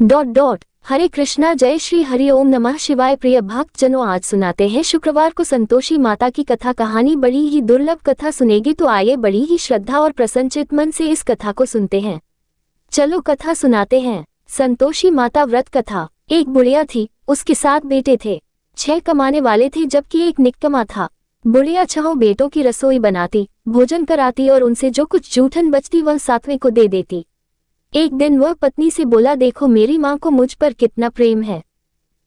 हरे कृष्णा, जय श्री हरि ओम नमः शिवाय। प्रिय भक्त जनों, आज सुनाते हैं शुक्रवार को संतोषी माता की कथा। कहानी बड़ी ही दुर्लभ कथा सुनेगी, तो आइए बड़ी ही श्रद्धा और प्रसन्नचित मन से इस कथा को सुनते हैं। चलो कथा सुनाते हैं। संतोषी माता व्रत कथा। एक बुढ़िया थी, उसके 7 बेटे थे। 6 कमाने वाले थे जबकि एक निकम्मा था। बुढ़िया 6 बेटों की रसोई बनाती, भोजन कराती और उनसे जो कुछ जूठन बचती वह 7वें को दे देती। एक दिन वह पत्नी से बोला, देखो मेरी माँ को मुझ पर कितना प्रेम है।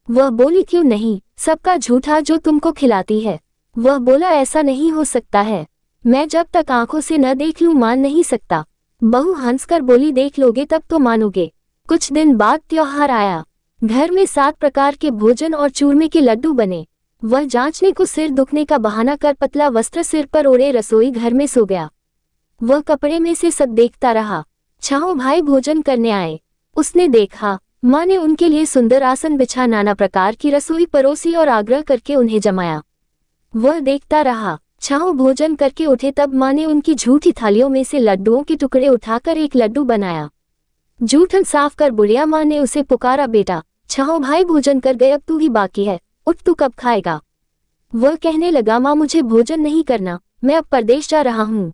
वह बोली, क्यों नहीं, सबका झूठा जो तुमको खिलाती है। वह बोला, ऐसा नहीं हो सकता है, मैं जब तक आंखों से न देख लूं मान नहीं सकता। बहू हंसकर बोली, देख लोगे तब तो मानोगे। कुछ दिन बाद त्योहार आया। घर में 7 प्रकार के भोजन और चूरमे के लड्डू बने। वह जांचने को सिर दुखने का बहाना कर पतला वस्त्र सिर पर ओढ़े रसोई घर में सो गया। वह कपड़े में से सब देखता रहा। 6 भाई भोजन करने आए। उसने देखा माँ ने उनके लिए सुंदर आसन बिछा नाना प्रकार की रसोई परोसी और आग्रह करके उन्हें जमाया। वह देखता रहा। 6 भोजन करके उठे तब माँ ने उनकी झूठी थालियों में से लड्डुओं के टुकड़े उठाकर एक लड्डू बनाया। जूठन साफ कर बुढ़िया माँ ने उसे पुकारा, बेटा 6 भाई भोजन कर गए, अब तू ही बाकी है, उठ तू कब खाएगा। वह कहने लगा, माँ मुझे भोजन नहीं करना, मैं अब परदेश जा रहा हूँ।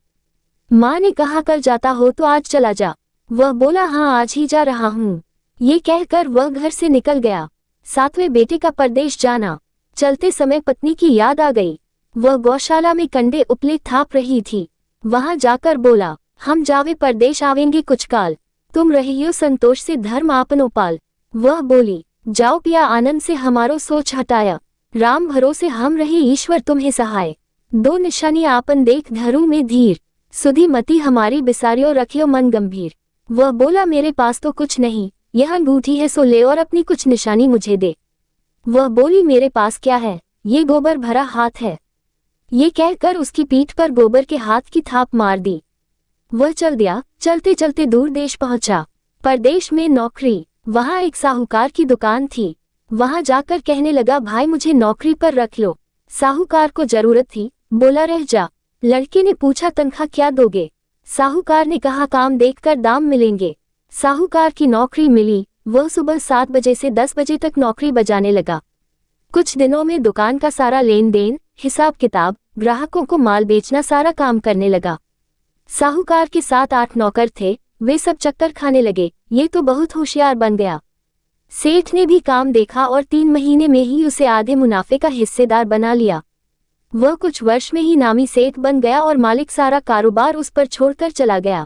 माँ ने कहा, कल जाता हो तो आज चला जा। वह बोला, हाँ आज ही जा रहा हूँ। ये कहकर वह घर से निकल गया। 7वें बेटे का परदेश जाना। चलते समय पत्नी की याद आ गई। वह गौशाला में कंडे उपले थाप रही थी। वहां जाकर बोला, हम जावे परदेश आवेंगे कुछ काल, तुम रहियो संतोष से धर्म आपनो पाल। वह बोली, जाओ पिया आनंद से हमारो सोच हटाया, राम भरोसे हम रहे ईश्वर तुम्हें सहाय। 2 निशानी आपन देख धरू में धीर, सुधी मति हमारी बिसारियो रखियो मन गंभीर। वह बोला, मेरे पास तो कुछ नहीं, यह अंगूठी है सो ले और अपनी कुछ निशानी मुझे दे। वह बोली, मेरे पास क्या है, ये गोबर भरा हाथ है। ये कहकर उसकी पीठ पर गोबर के हाथ की थाप मार दी। वह चल दिया। चलते चलते दूर देश पहुंचा। परदेश में नौकरी। वहां एक साहूकार की दुकान थी। वहां जाकर कहने लगा, भाई मुझे नौकरी पर रख लो। साहूकार को जरूरत थी, बोला रह जा। लड़के ने पूछा, तनख्वाह क्या दोगे। साहूकार ने कहा, काम देखकर दाम मिलेंगे। साहूकार की नौकरी मिली। वह सुबह 7 बजे से 10 बजे तक नौकरी बजाने लगा। कुछ दिनों में दुकान का सारा लेन देन, हिसाब किताब, ग्राहकों को माल बेचना सारा काम करने लगा। साहूकार के 7-8 नौकर थे, वे सब चक्कर खाने लगे, ये तो बहुत होशियार बन गया। सेठ ने भी काम देखा और 3 महीने में ही उसे आधे मुनाफे का हिस्सेदार बना लिया। वह कुछ वर्ष में ही नामी सेठ बन गया और मालिक सारा कारोबार उस पर छोड़कर चला गया।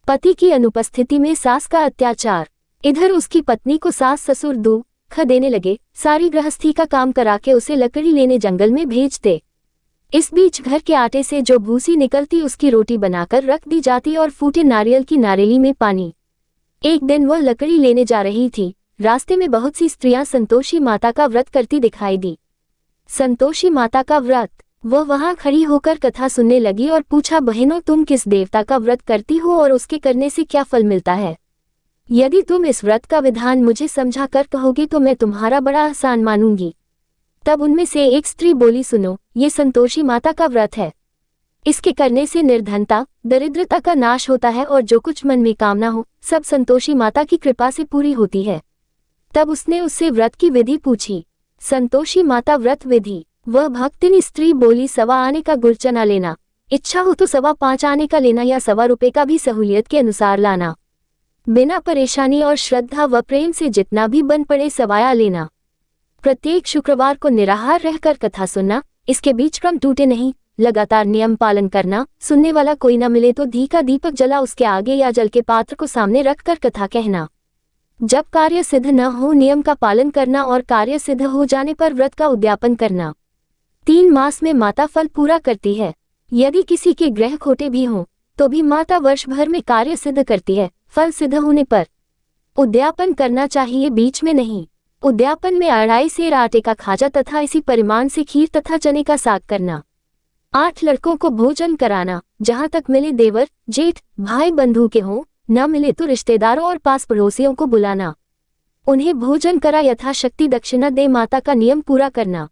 पति की अनुपस्थिति में सास का अत्याचार। इधर उसकी पत्नी को सास ससुर दुख देने लगे, सारी गृहस्थी का काम करा के उसे लकड़ी लेने जंगल में भेजते। इस बीच घर के आटे से जो भूसी निकलती उसकी रोटी बनाकर रख दी जाती और फूटे नारियल की नारेली में पानी। एक दिन वह लकड़ी लेने जा रही थी। रास्ते में बहुत सी स्त्रियां संतोषी माता का व्रत करती दिखाई दी। संतोषी माता का व्रत। वह वहां खड़ी होकर कथा सुनने लगी और पूछा, बहनों तुम किस देवता का व्रत करती हो और उसके करने से क्या फल मिलता है। यदि तुम इस व्रत का विधान मुझे समझा कर कहोगे तो मैं तुम्हारा बड़ा आसान मानूंगी। तब उनमें से एक स्त्री बोली, सुनो, ये संतोषी माता का व्रत है। इसके करने से निर्धनता दरिद्रता का नाश होता है और जो कुछ मन में कामना हो सब संतोषी माता की कृपा से पूरी होती है। तब उसने उससे व्रत की विधि पूछी। संतोषी माता व्रत विधि। वह भक्तिनी स्त्री बोली, 1.25 आने का गुड़ चना लेना, इच्छा हो तो 5.25 आने का लेना या 1.25 रुपए का भी सहूलियत के अनुसार लाना। बिना परेशानी और श्रद्धा व प्रेम से जितना भी बन पड़े सवाया लेना। प्रत्येक शुक्रवार को निराहार रहकर कथा सुनना, इसके बीच क्रम टूटे नहीं, लगातार नियम पालन करना। सुनने वाला कोई न मिले तो घी का दीपक जला उसके आगे या जल के पात्र को सामने रखकर कथा कहना। जब कार्य सिद्ध न हो नियम का पालन करना और कार्य सिद्ध हो जाने पर व्रत का उद्यापन करना। 3 मास में माता फल पूरा करती है। यदि किसी के ग्रह खोटे भी हों तो भी माता वर्ष भर में कार्य सिद्ध करती है। फल सिद्ध होने पर उद्यापन करना चाहिए, बीच में नहीं। उद्यापन में 2.5 सेर आटे का खाजा तथा इसी परिमाण से खीर तथा चने का साग करना। 8 लड़कों को भोजन कराना, जहाँ तक मिले देवर जेठ भाई बंधु के हों, न मिले तो रिश्तेदारों और पास पड़ोसियों को बुलाना। उन्हें भोजन करा यथाशक्ति दक्षिणा दे माता का नियम पूरा करना।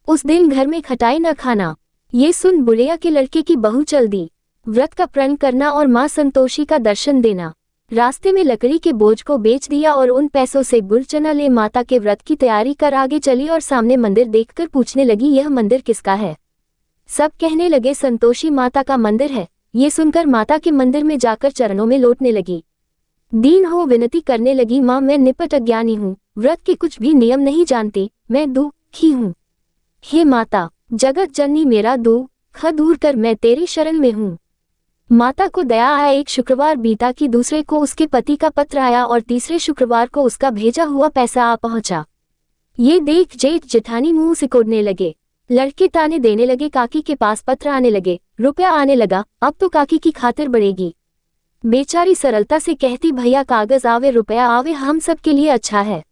उस दिन घर में खटाई न खाना। ये सुन बुढ़िया के लड़के की बहू चल दी। व्रत का प्रण करना और माँ संतोषी का दर्शन देना। रास्ते में लकड़ी के बोझ को बेच दिया और उन पैसों से गुड़ चना ले माता के व्रत की तैयारी कर आगे चली और सामने मंदिर देखकर पूछने लगी, यह मंदिर किसका है? सब कहने लगे संतोषी माता का मंदिर है। ये सुनकर माता के मंदिर में जाकर चरणों में लौटने लगी। दीन हो विनती करने लगी, माँ मैं निपट अज्ञानी हूँ, व्रत के कुछ भी नियम नहीं जानती, मैं दुखी हूँ। हे माता जगत जननी मेरा दुख दूर कर, मैं तेरी शरण में हूँ। माता को दया आया। एक शुक्रवार बीता कि दूसरे को उसके पति का पत्र आया और तीसरे शुक्रवार को उसका भेजा हुआ पैसा आ पहुंचा। ये देख जेठ जेठानी मुंह सिकोड़ने लगे। लड़के ताने देने लगे, काकी के पास पत्र आने लगे, रुपया आने लगा, अब तो काकी की खातिर बढ़ेगी। बेचारी सरलता से कहती, भैया कागज आवे रुपया आवे, हम सब के लिए अच्छा है।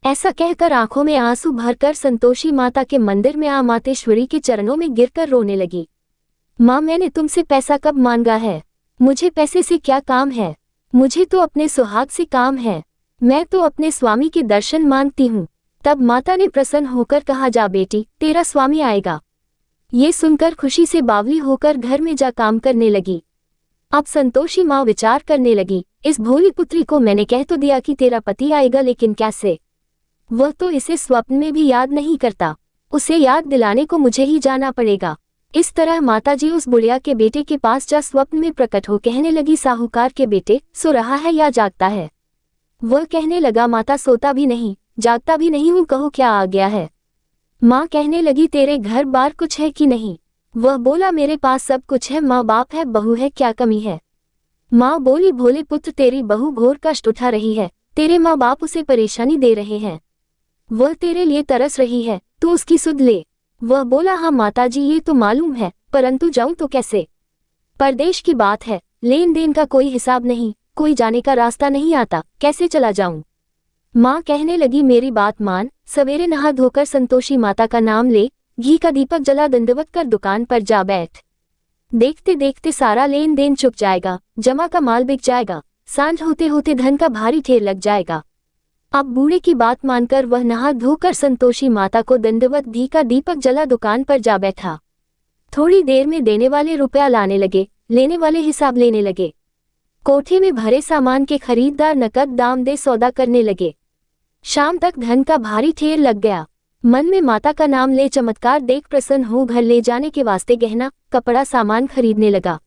ऐसा कहकर आंखों में आंसू भरकर संतोषी माता के मंदिर में आ मातेश्वरी के चरणों में गिरकर रोने लगी। माँ मैंने तुमसे पैसा कब मांगा है? मुझे पैसे से क्या काम है? मुझे तो अपने सुहाग से काम है। मैं तो अपने स्वामी के दर्शन मांगती हूँ। तब माता ने प्रसन्न होकर कहा, जा बेटी तेरा स्वामी आएगा। ये सुनकर खुशी से बावली होकर घर में जा काम करने लगी। अब संतोषी माँ विचार करने लगी, इस भोली पुत्री को मैंने कह तो दिया कि तेरा पति आएगा, लेकिन कैसे? वह तो इसे स्वप्न में भी याद नहीं करता। उसे याद दिलाने को मुझे ही जाना पड़ेगा। इस तरह माताजी उस बुढ़िया के बेटे के पास जा स्वप्न में प्रकट हो कहने लगी, साहूकार के बेटे सो रहा है या जागता है? वह कहने लगा, माता सोता भी नहीं जागता भी नहीं हूँ, कहो क्या आ गया है? माँ कहने लगी, तेरे घर बार कुछ है कि नहीं? वह बोला, मेरे पास सब कुछ है, माँ बाप है, बहू है, क्या कमी है? माँ बोली, भोले पुत्र तेरी बहू घोर कष्ट उठा रही है, तेरे माँ बाप उसे परेशानी दे रहे हैं, वह तेरे लिए तरस रही है, तू उसकी सुध ले। वह बोला, हाँ माताजी ये तो मालूम है, परंतु जाऊं तो कैसे? परदेश की बात है, लेन देन का कोई हिसाब नहीं, कोई जाने का रास्ता नहीं आता, कैसे चला जाऊं? माँ कहने लगी, मेरी बात मान, सवेरे नहा धोकर संतोषी माता का नाम ले, घी का दीपक जला दंडवत कर दुकान पर जा बैठ। देखते देखते सारा लेन देन चुक जाएगा, जमा का माल बिक जाएगा, सांझ होते होते धन का भारी ढेर लग जाएगा। अब बूढ़े की बात मानकर वह नहा धोकर संतोषी माता को दंडवत घी का दीपक जला दुकान पर जा बैठा। थोड़ी देर में देने वाले रुपया लाने लगे, लेने वाले हिसाब लेने लगे। कोठे में भरे सामान के खरीददार नकद दाम दे सौदा करने लगे। शाम तक धन का भारी ढेर लग गया। मन में माता का नाम ले चमत्कार देख प्रसन्न हो घर ले जाने के वास्ते गहना कपड़ा सामान खरीदने लगा।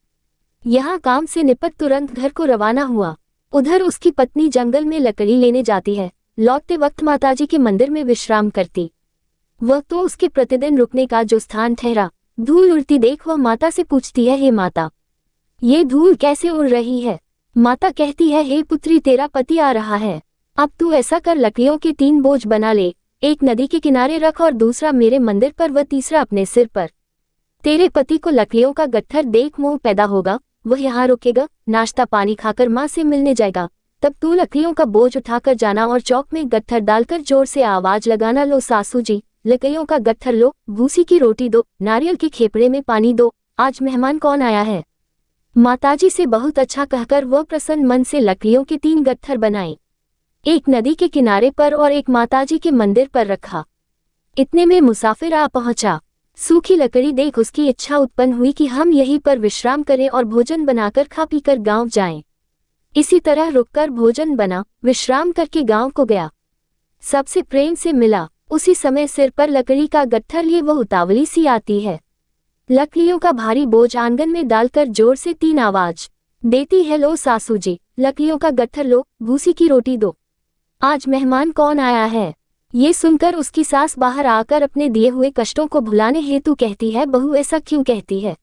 यहाँ काम से निपट तुरंत घर को रवाना हुआ। उधर उसकी पत्नी जंगल में लकड़ी लेने जाती है, लौटते वक्त माताजी के मंदिर में विश्राम करती। वह तो उसके प्रतिदिन रुकने का जो स्थान ठहरा। धूल उड़ती देख वह माता से पूछती है, हे माता ये धूल कैसे उड़ रही है? माता कहती है, हे पुत्री तेरा पति आ रहा है, अब तू ऐसा कर लकड़ियों के 3 बोझ बना ले, एक नदी के किनारे रख और दूसरा मेरे मंदिर पर व तीसरा अपने सिर पर। तेरे पति को लकड़ियों का गट्ठर देख मोह पैदा होगा, वह यहाँ रुकेगा, नाश्ता पानी खाकर माँ से मिलने जाएगा, तब तू लकड़ियों का बोझ उठाकर जाना और चौक में गट्ठर डालकर जोर से आवाज लगाना, लो सासू जी लकड़ियों का गट्ठर लो, भूसी की रोटी दो, नारियल के खेपड़े में पानी दो, आज मेहमान कौन आया है? माताजी से बहुत अच्छा कहकर वह प्रसन्न मन से लकड़ियों के 3 गट्ठर बनाए, एक नदी के किनारे पर और एक माताजी के मंदिर पर रखा। इतने में मुसाफिर आ पहुंचा। सूखी लकड़ी देख उसकी इच्छा उत्पन्न हुई कि हम यहीं पर विश्राम करें और भोजन बनाकर खा पीकर गांव जाएं। इसी तरह रुककर भोजन बना, विश्राम करके गांव को गया। सबसे प्रेम से मिला। उसी समय सिर पर लकड़ी का गट्ठर लिए वह उतावली सी आती है। लकड़ियों का भारी बोझ आंगन में डालकर जोर से 3 आवाज देती है, लो सासू जी लकड़ियों का गट्ठर लो, भूसी की रोटी दो, आज मेहमान कौन आया है? ये सुनकर उसकी सास बाहर आकर अपने दिए हुए कष्टों को भुलाने हेतु कहती है, बहू ऐसा क्यों कहती है?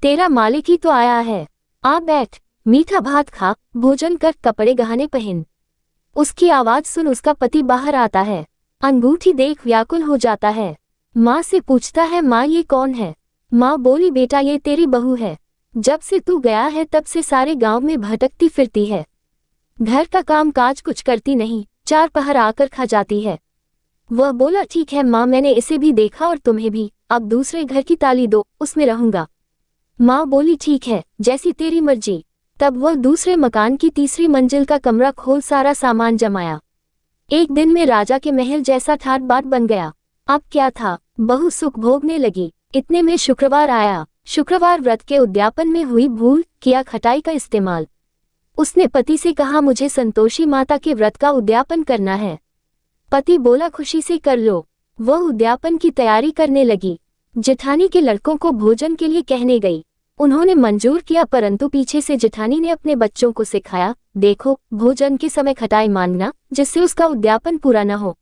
तेरा मालिक ही तो आया है, आ बैठ, मीठा भात खा, भोजन कर, कपड़े गहने पहन। उसकी आवाज सुन उसका पति बाहर आता है। अंगूठी देख व्याकुल हो जाता है। माँ से पूछता है, माँ ये कौन है? माँ बोली, बेटा ये तेरी बहू है, जब से तू गया है तब से सारे गांव में भटकती फिरती है, घर का काम काज कुछ करती नहीं, 4 पहर आकर खा जाती है। वह बोला, ठीक है माँ मैंने इसे भी देखा और तुम्हें भी, अब दूसरे घर की ताली दो, उसमें रहूंगा। माँ बोली, ठीक है जैसी तेरी मर्जी। तब वह दूसरे मकान की तीसरी मंजिल का कमरा खोल सारा सामान जमाया। एक दिन में राजा के महल जैसा ठाट बाट बन गया। अब क्या था, बहू सुख भोगने लगी। इतने में शुक्रवार आया। शुक्रवार व्रत के उद्यापन में हुई भूल, किया खटाई का इस्तेमाल। उसने पति से कहा, मुझे संतोषी माता के व्रत का उद्यापन करना है। पति बोला, खुशी से कर लो। वह उद्यापन की तैयारी करने लगी। जेठानी के लड़कों को भोजन के लिए कहने गई। उन्होंने मंजूर किया, परंतु पीछे से जेठानी ने अपने बच्चों को सिखाया, देखो भोजन के समय खटाई मांगना, जिससे उसका उद्यापन पूरा न हो।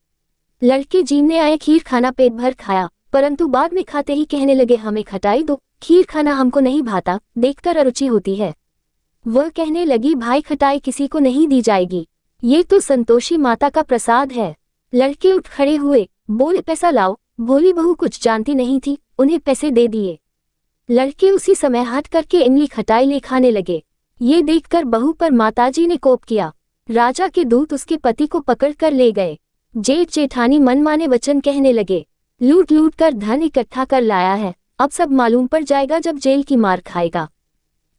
लड़के जीने आए खीर खाना पेट भर खाया, परंतु बाद में खाते ही कहने लगे, हमें खटाई दो, खीर खाना हमको नहीं भाता, देखकर अरुचि होती है। वह कहने लगी, भाई खटाई किसी को नहीं दी जाएगी, ये तो संतोषी माता का प्रसाद है। लड़के उठ खड़े हुए, बोले, पैसा लाओ। भोली बहू कुछ जानती नहीं थी, उन्हें पैसे दे दिए। लड़के उसी समय हट करके इमली खटाई ले खाने लगे। ये देखकर बहू पर माताजी ने कोप किया। राजा के दूत उसके पति को पकड़ कर ले गए। जेठ जेठानी मनमाने वचन कहने लगे, लूट लूट कर धन इकट्ठा कर लाया है, अब सब मालूम पड़ जाएगा जब जेल की मार खाएगा।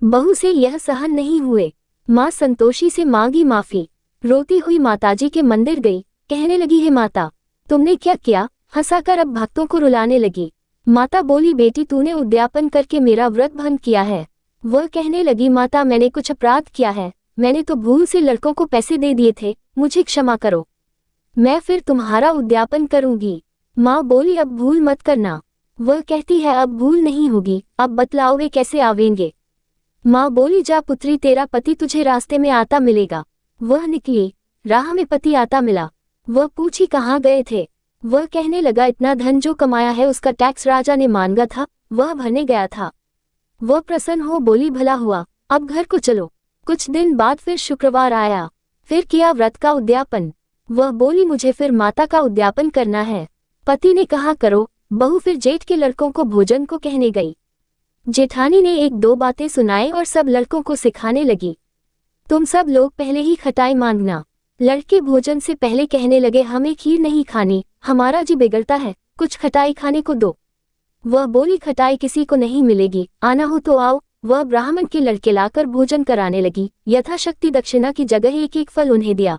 बहू से यह सहन नहीं हुए। माँ संतोषी से मांगी माफी। रोती हुई माताजी के मंदिर गई, कहने लगी, हे माता, तुमने क्या किया? हंसाकर अब भक्तों को रुलाने लगी। माता बोली, बेटी तूने उद्यापन करके मेरा व्रत भंग किया है। वह कहने लगी, माता मैंने कुछ अपराध किया है, मैंने तो भूल से लड़कों को पैसे दे दिए थे, मुझे क्षमा करो, मैं फिर तुम्हारा उद्यापन करूंगी। माँ बोली, अब भूल मत करना। वह कहती है, अब भूल नहीं होगी, अब बतलाओ वे कैसे आवेंगे। माँ बोली, जा पुत्री, तेरा पति तुझे रास्ते में आता मिलेगा। वह निकली, राह में पति आता मिला। वह पूछी, कहाँ गए थे? वह कहने लगा, इतना धन जो कमाया है उसका टैक्स राजा ने मांगा था, वह भरने गया था। वह प्रसन्न हो बोली, भला हुआ, अब घर को चलो। कुछ दिन बाद फिर शुक्रवार आया, फिर किया व्रत का उद्यापन। वह बोली, मुझे फिर माता का उद्यापन करना है। पति ने कहा, करो। बहू फिर जेठ के लड़कों को भोजन को कहने गई। जेठानी ने एक दो बातें सुनाई और सब लड़कों को सिखाने लगी, तुम सब लोग पहले ही खटाई मांगना। लड़के भोजन से पहले कहने लगे, हमें खीर नहीं खानी, हमारा जी बिगड़ता है, कुछ खटाई खाने को दो। वह बोली, खटाई किसी को नहीं मिलेगी, आना हो तो आओ। वह ब्राह्मण के लड़के लाकर भोजन कराने लगी। यथाशक्ति दक्षिणा की जगह एक एक फल उन्हें दिया।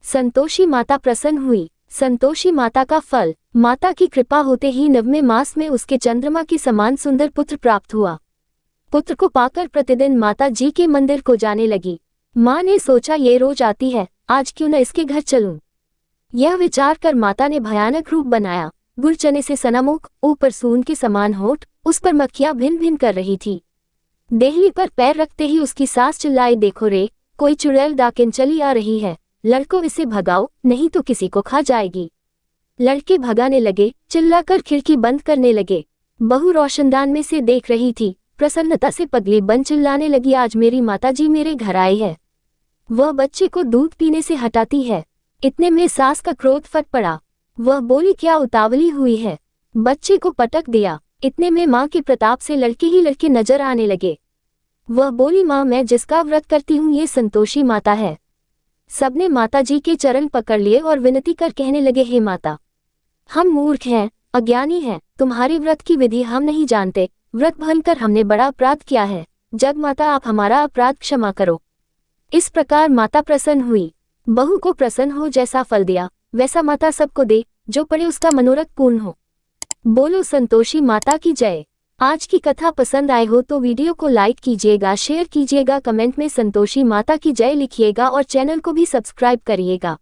संतोषी माता प्रसन्न हुई। संतोषी माता का फल, माता की कृपा होते ही 9वें मास में उसके चंद्रमा के समान सुंदर पुत्र प्राप्त हुआ। पुत्र को पाकर प्रतिदिन माता जी के मंदिर को जाने लगी। माँ ने सोचा, ये रोज आती है, आज क्यों न इसके घर चलूं। यह विचार कर माता ने भयानक रूप बनाया। गुड़ चने से सनामुख, ऊपर सून के समान होठ, उस पर मक्खियां भिन भिन कर रही थी। देहली पर पैर रखते ही उसकी सास चिल्लाई, देखो रे, कोई चुड़ैल डाकिन चली आ रही है, लड़कों इसे भगाओ, नहीं तो किसी को खा जाएगी। लड़के भगाने लगे, चिल्लाकर खिड़की बंद करने लगे। बहू रोशनदान में से देख रही थी, प्रसन्नता से पगली बन चिल्लाने लगी, आज मेरी माताजी मेरे घर आई है। वह बच्चे को दूध पीने से हटाती है। इतने में सास का क्रोध फट पड़ा। वह बोली, क्या उतावली हुई है? बच्चे को पटक दिया। इतने में माँ के प्रताप से लड़के ही लड़के नजर आने लगे। वह बोली, माँ मैं जिसका व्रत करती हूँ ये संतोषी माता है। सबने माता जी के चरण पकड़ लिए और विनती कर कहने लगे, हे माता, हम मूर्ख हैं, अज्ञानी हैं, तुम्हारे व्रत की विधि हम नहीं जानते, व्रत भंग कर हमने बड़ा अपराध किया है, जग माता आप हमारा अपराध क्षमा करो। इस प्रकार माता प्रसन्न हुई। बहू को प्रसन्न हो जैसा फल दिया वैसा माता सबको दे, जो पड़े उसका मनोरथ पूर्ण हो। बोलो संतोषी माता की जय। आज की कथा पसंद आए हो तो वीडियो को लाइक कीजिएगा, शेयर कीजिएगा, कमेंट में संतोषी माता की जय लिखिएगा और चैनल को भी सब्सक्राइब करिएगा।